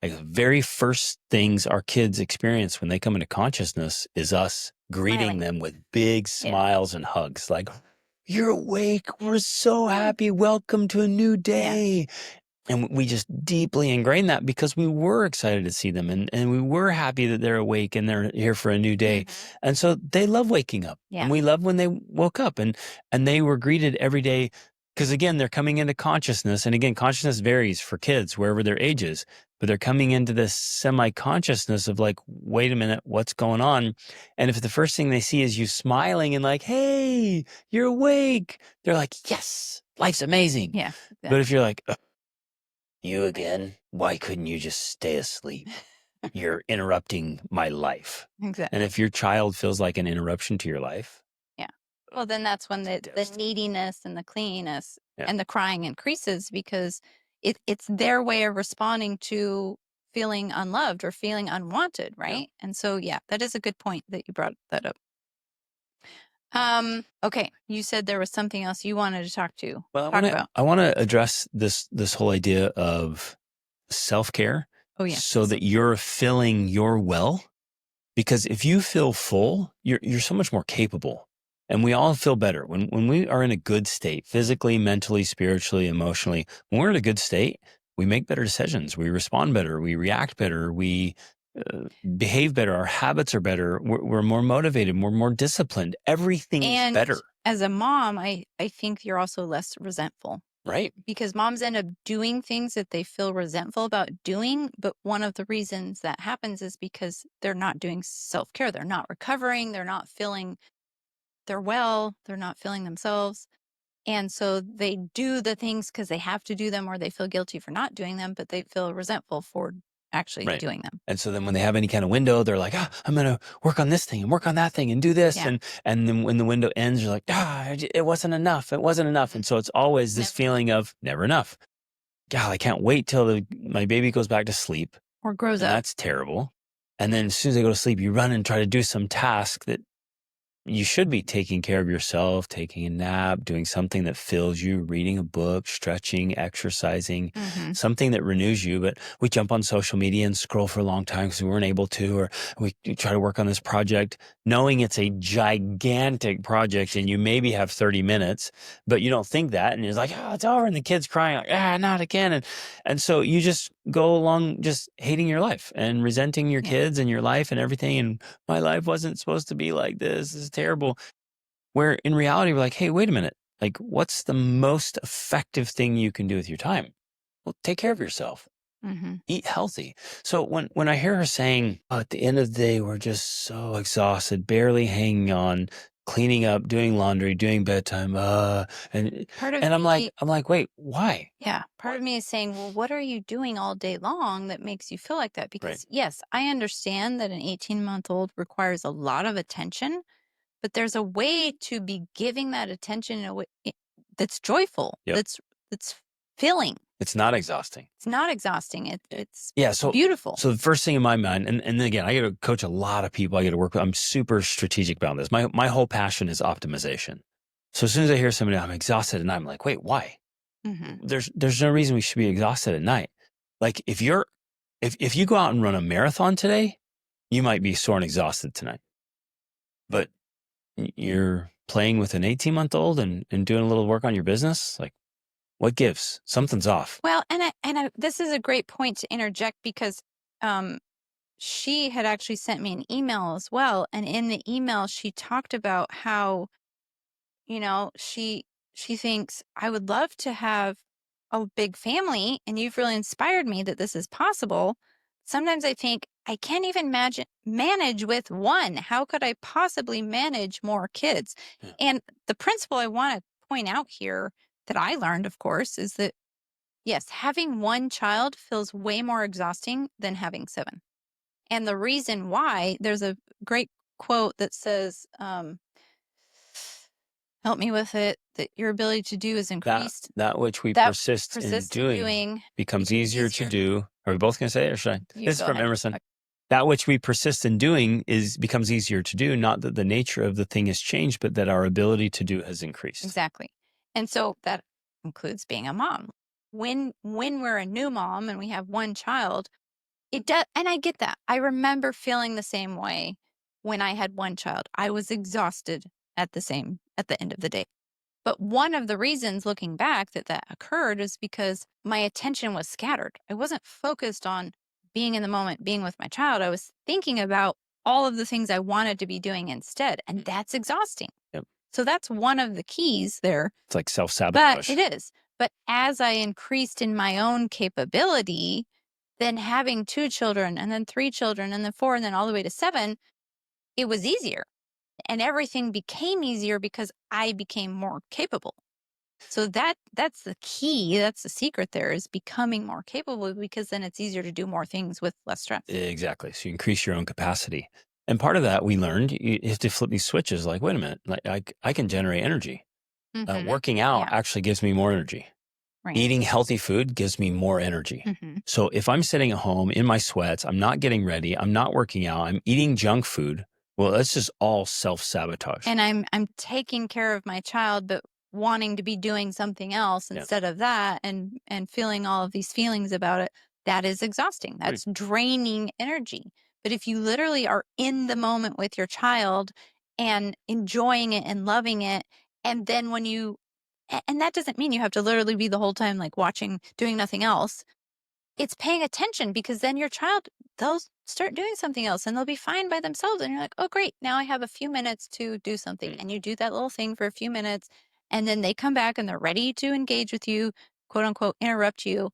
Like the very first things our kids experience when they come into consciousness is us greeting Smiling. them with big Yeah. smiles and hugs. Like, you're awake. We're so Yeah. happy. Welcome to a new day. And we just deeply ingrain that because we were excited to see them and we were happy that they're awake and they're here for a new day. Mhm. And so they love waking up. Yeah. And we love when they woke up and they were greeted every day. Because again, they're coming into consciousness. And again, consciousness varies for kids wherever their age is. But they're coming into this semi-consciousness of like, wait a minute, what's going on? And if the first thing they see is you smiling and like, hey, you're awake, they're like, yes, life's amazing. Yeah. But if you're like, you again? Why couldn't you just stay asleep? You're interrupting my life. Exactly. And if your child feels like an interruption to your life, Well, then that's when the devastating. neediness and the clinginess Yeah. and the crying increases because it's their way of responding to feeling unloved or feeling unwanted, right? And so, yeah, that is a good point that you brought that up. Okay, you said there was something else you wanted to talk about. I want to address this whole idea of self-care. Oh, yeah. So that you're filling your well. Because if you feel full, you're so much more capable. And we all feel better when we are in a good state, physically, mentally, spiritually, emotionally. When we're in a good state, we make better decisions. We respond better. We react better. We behave better. Our habits are better. We're more motivated. We're more disciplined. Everything is better. As a mom, I think you're also less resentful. Right. Because moms end up doing things that they feel resentful about doing. But one of the reasons that happens is because they're not doing self-care. They're not recovering. They're not feeling they're well. They're not feeling themselves. And so they do the things because they have to do them or they feel guilty for not doing them, but they feel resentful for actually doing them. And so then when they have any kind of window, they're like, I'm going to work on this thing and work on that thing and do this. Yeah. And then when the window ends, you're like, it wasn't enough. It wasn't enough. And so it's always this feeling of never enough. God, I can't wait till my baby goes back to sleep. Or grows up. That's terrible. And then as soon as they go to sleep, you run and try to do some task that you should be taking care of yourself, taking a nap, doing something that fills you, reading a book, stretching, exercising, something that renews you. But we jump on social media and scroll for a long time because we weren't able to, or we try to work on this project knowing it's a gigantic project and you maybe have 30 minutes, but you don't think that. And you're like, it's over. And the kid's crying like, not again. And so you just go along just hating your life and resenting your kids and your life and everything. And my life wasn't supposed to be like this. This is terrible. Where in reality, we're like, hey, wait a minute. Like, what's the most effective thing you can do with your time? Well, take care of yourself. Eat healthy. So when I hear her saying, at the end of the day, we're just so exhausted, barely hanging on, cleaning up, doing laundry, doing bedtime, and I'm like, wait, why? Yeah. Part of me is saying, well, what are you doing all day long that makes you feel like that? Because yes, I understand that an 18-month-old requires a lot of attention, but there's a way to be giving that attention in a way that's joyful, that's filling. It's not exhausting. It's not exhausting. It's so beautiful. So the first thing in my mind, and again, I get to coach a lot of people. I get to work with. I'm super strategic about this. My whole passion is optimization. So as soon as I hear somebody, I'm exhausted, and I'm like, wait, why? There's no reason we should be exhausted at night. Like if you go out and run a marathon today, you might be sore and exhausted tonight. But you're playing with an 18-month-old and doing a little work on your business, like. What gives? Something's off. Well, and this is a great point to interject because she had actually sent me an email as well, and in the email she talked about how, she thinks I would love to have a big family, and you've really inspired me that this is possible. Sometimes I think I can't even manage with one. How could I possibly manage more kids? Yeah. And the principle I want to point out here that I learned, of course, is that, yes, having one child feels way more exhausting than having 7. And the reason why, there's a great quote that says, help me with it, that your ability to do is increased. That which we persist in doing becomes easier to do. Are we both going to say it, or should I? This is from Emerson. Okay. That which we persist in doing becomes easier to do, not that the nature of the thing has changed, but that our ability to do has increased. Exactly. And so that includes being a mom. When we're a new mom and we have one child, It does, and I get that. I remember feeling the same way when I had one child. I was exhausted at the end of the day. But one of the reasons looking back that occurred is because my attention was scattered. I wasn't focused on being in the moment, being with my child. I was thinking about all of the things I wanted to be doing instead, and that's exhausting. Yep. So that's one of the keys there. It's like But self-sabotage. it is. But as I increased in my own capability, then having 2 children and then 3 children and then 4 and then all the way to 7, it was easier. And everything became easier because I became more capable. So that's the key. That's the secret there, is becoming more capable, because then it's easier to do more things with less stress. Exactly. So you increase your own capacity. And part of that we learned, you have to flip these switches. Like, wait a minute, like I can generate energy. Mhm. Working out Yeah. actually gives me more energy. Right. Eating healthy food gives me more energy. Mhm. So if I'm sitting at home in my sweats, I'm not getting ready, I'm not working out, I'm eating junk food, well, that's just all self-sabotage. And I'm taking care of my child, but wanting to be doing something else Yeah. instead of that, and feeling all of these feelings about it. That is exhausting. That's draining energy. But if you literally are in the moment with your child and enjoying it and loving it, and then when you and that doesn't mean you have to literally be the whole time like watching, doing nothing else. It's paying attention, because then your child, they'll start doing something else and they'll be fine by themselves. And you're like, oh, great. Now I have a few minutes to do something. And you do that little thing for a few minutes. And then they come back and they're ready to engage with you, quote unquote, interrupt you.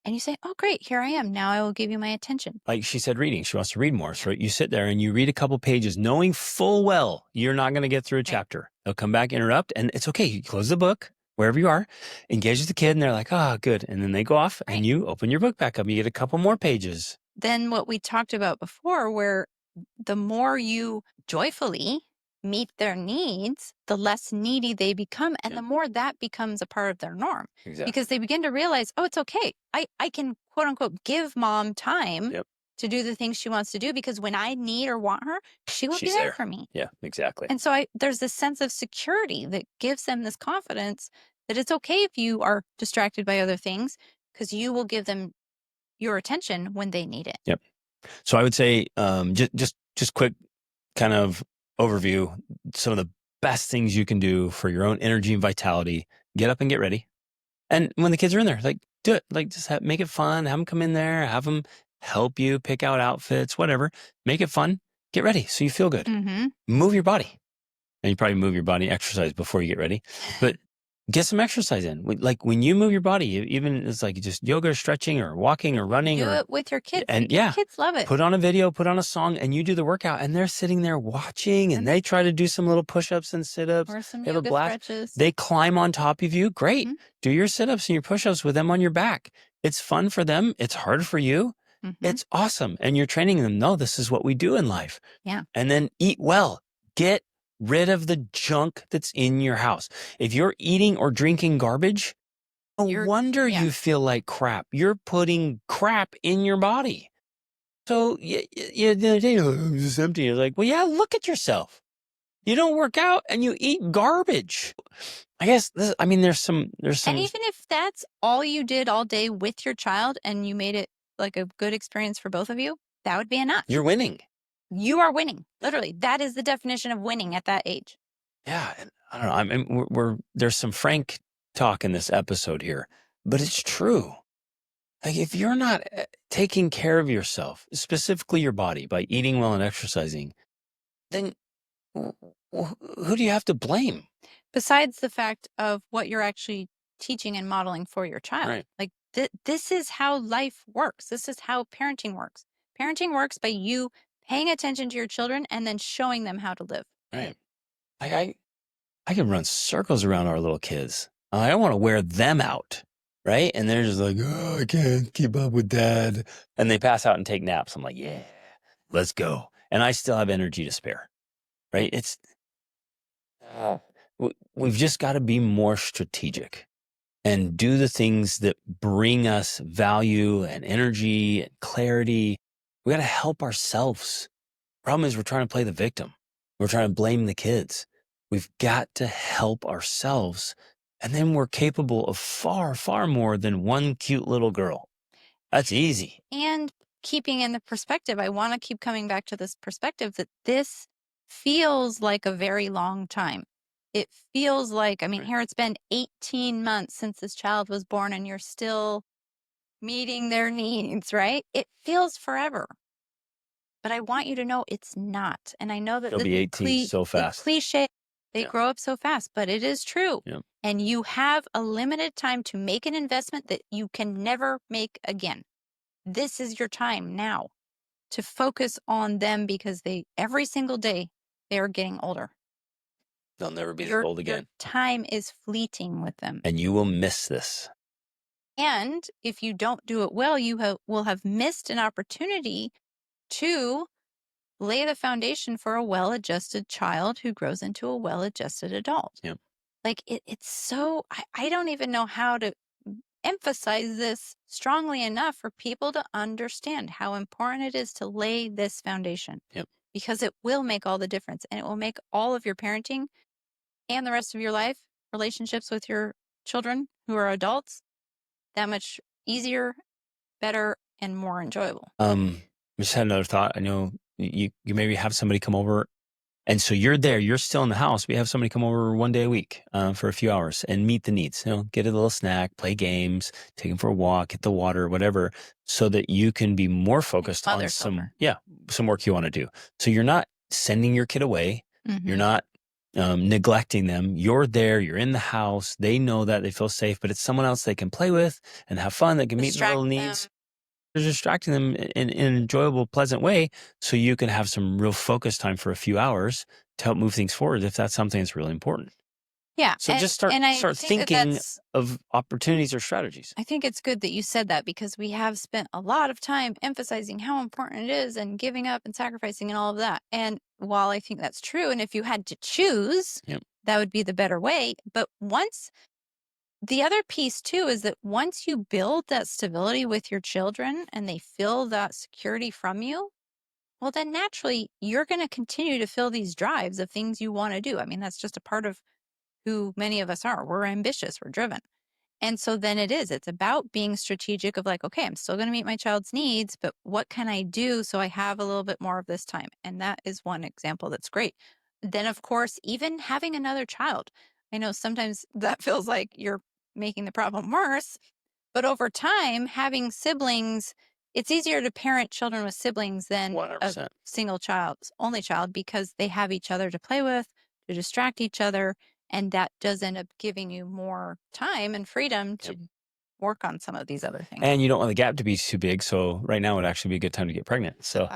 And you say, oh, great. Here I am. Now I will give you my attention. Like she said, reading. She wants to read more. So you sit there and you read a couple pages, knowing full well you're not going to get through a chapter. They'll come back, interrupt, and it's okay. You close the book, wherever you are, engage with the kid, and they're like, oh, good. And then they go off and you open your book back up. You get a couple more pages. Then what we talked about before, where the more you joyfully meet their needs, the less needy they become, and the more that becomes a part of their norm. Exactly. Because they begin to realize, oh, it's okay. I can, quote unquote, give mom time to do the things she wants to do, because when I need or want her, she will be there for me. Yeah, exactly. And so there's this sense of security that gives them this confidence that it's okay if you are distracted by other things, because you will give them your attention when they need it. Yep. So I would say, just quick kind of overview, some of the best things you can do for your own energy and vitality. Get up and get ready. And when the kids are in there, like, do it. Like, just make it fun. Have them come in there. Have them help you pick out outfits, whatever. Make it fun. Get ready so you feel good. Mm-hmm. Move your body. And you probably move your body, exercise before you get ready. But get some exercise in. Like when you move your body, even it's like just yoga, or stretching, or walking, or running. Do it with your kids. And your kids love it. Put on a video, put on a song, and you do the workout. And they're sitting there watching, and they try to do some little push-ups and sit-ups. Or some They have a yoga blast. stretches. They climb on top of you. Great. Do your sit-ups and your push-ups with them on your back. It's fun for them. It's hard for you. It's awesome. And you're training them. No, this is what we do in life. Yeah. And then eat well. Get rid of the junk that's in your house. If you're eating or drinking garbage, no wonder you feel like crap. You're putting crap in your body. So the other day, I'm just empty. You're like, well, yeah, look at yourself. You don't work out and you eat garbage. I guess there's some. And even if that's all you did all day with your child and you made it like a good experience for both of you, that would be enough. You're winning. You are winning. Literally, that is the definition of winning at that age. Yeah, and I don't know. I mean, there's some frank talk in this episode here, but it's true. Like, if you're not taking care of yourself, specifically your body, by eating well and exercising, then who do you have to blame? Besides the fact of what you're actually teaching and modeling for your child. Right. Like, this is how life works. This is how parenting works. Parenting works by you paying attention to your children and then showing them how to live. Right. I can run circles around our little kids. I don't want to wear them out. Right. And they're just like, oh, I can't keep up with dad. And they pass out and take naps. I'm like, yeah, let's go. And I still have energy to spare. Right. We've just got to be more strategic and do the things that bring us value and energy and clarity. We got to help ourselves. Problem is, we're trying to play the victim. We're trying to blame the kids. We've got to help ourselves. And then we're capable of far, far more than one cute little girl. That's easy. And keeping in the perspective. I want to keep coming back to this perspective that this feels like a very long time. It feels like, I mean, Right. here it's been 18 months since this child was born and you're still meeting their needs, right? It feels forever. But I want you to know it's not. And I know that She'll this be is 18 so it's fast. cliche. They Yeah. grow up so fast, but it is true. Yeah. And you have a limited time to make an investment that you can never make again. This is your time now to focus on them because every single day they are getting older. They'll never be this Your old again. time is fleeting with them. And you will miss this. And if you don't do it well, will have missed an opportunity to lay the foundation for a well-adjusted child who grows into a well-adjusted adult. Yep. Like it's so, I don't even know how to emphasize this strongly enough for people to understand how important it is to lay this foundation. Yep. Because it will make all the difference, and it will make all of your parenting and the rest of your life, relationships with your children who are adults, that much easier, better, and more enjoyable. I just had another thought. I know you maybe have somebody come over, and so you're there. You're still in the house. We have somebody come over one day a week for a few hours and meet the needs. Get a little snack, play games, take them for a walk, get the water, whatever, so that you can be more focused on some work you want to do. So you're not sending your kid away. Mm-hmm. You're not neglecting them. You're there. You're in the house. They know that. They feel safe, but it's someone else they can play with and have fun. That can meet their little needs. You're distracting them in an enjoyable, pleasant way, so you can have some real focus time for a few hours to help move things forward if that's something that's really important. Yeah. So just start thinking of opportunities or strategies. I think it's good that you said that because we have spent a lot of time emphasizing how important it is and giving up and sacrificing and all of that. And while I think that's true, and if you had to choose, that would be the better way. But the other piece too is that once you build that stability with your children and they feel that security from you, well, then naturally you're going to continue to feel these drives of things you want to do. I mean, that's just a part of who many of us are. We're ambitious, we're driven. And so then it's about being strategic of like, okay, I'm still going to meet my child's needs, but what can I do so I have a little bit more of this time? And that is one example that's great. Then, of course, even having another child. I know sometimes that feels like you're making the problem worse, but over time, having siblings, it's easier to parent children with siblings than 100%. a single child, only child, because they have each other to play with, to distract each other. And that does end up giving you more time and freedom to work on some of these other things. And you don't want the gap to be too big. So right now would actually be a good time to get pregnant. So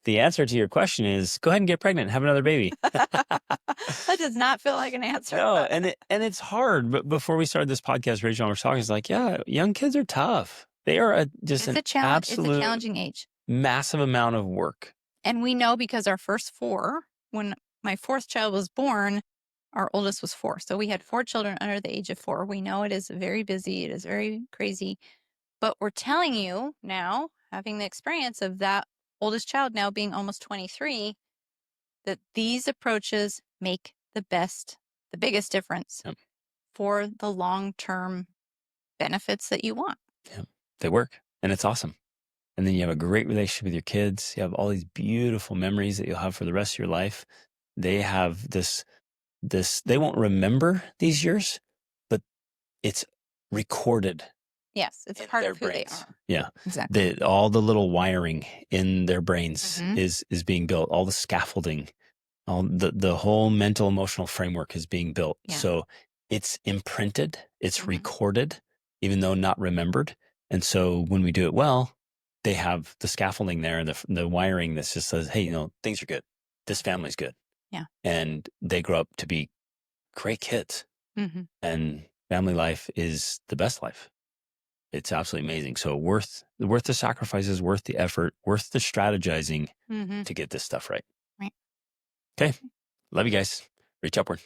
the answer to your question is go ahead and get pregnant and have another baby. That does not feel like an answer. No, and it's hard. But before we started this podcast, Rachel and I were talking, it's like, yeah, young kids are tough. They are It's a challenging age. Massive amount of work. And we know because our first four, when my fourth child was born, our oldest was 4. So we had 4 children under the age of 4. We know it is very busy. It is very crazy. But we're telling you now, having the experience of that oldest child now being almost 23, that these approaches make the biggest difference for the long-term benefits that you want. Yeah, they work and it's awesome. And then you have a great relationship with your kids. You have all these beautiful memories that you'll have for the rest of your life. They have this, they won't remember these years, but it's recorded. Yes, it's part of who they are. Yeah, exactly. All the little wiring in their brains is being built. All the scaffolding, all the whole mental emotional framework is being built. Yeah. So it's imprinted, it's recorded, even though not remembered. And so when we do it well, they have the scaffolding there and the wiring that just says, hey, things are good. This family's good. Yeah. And they grow up to be great kids. And family life is the best life. It's absolutely amazing. So worth the sacrifices, worth the effort, worth the strategizing to get this stuff right. Right. Okay. Love you guys. Reach upward.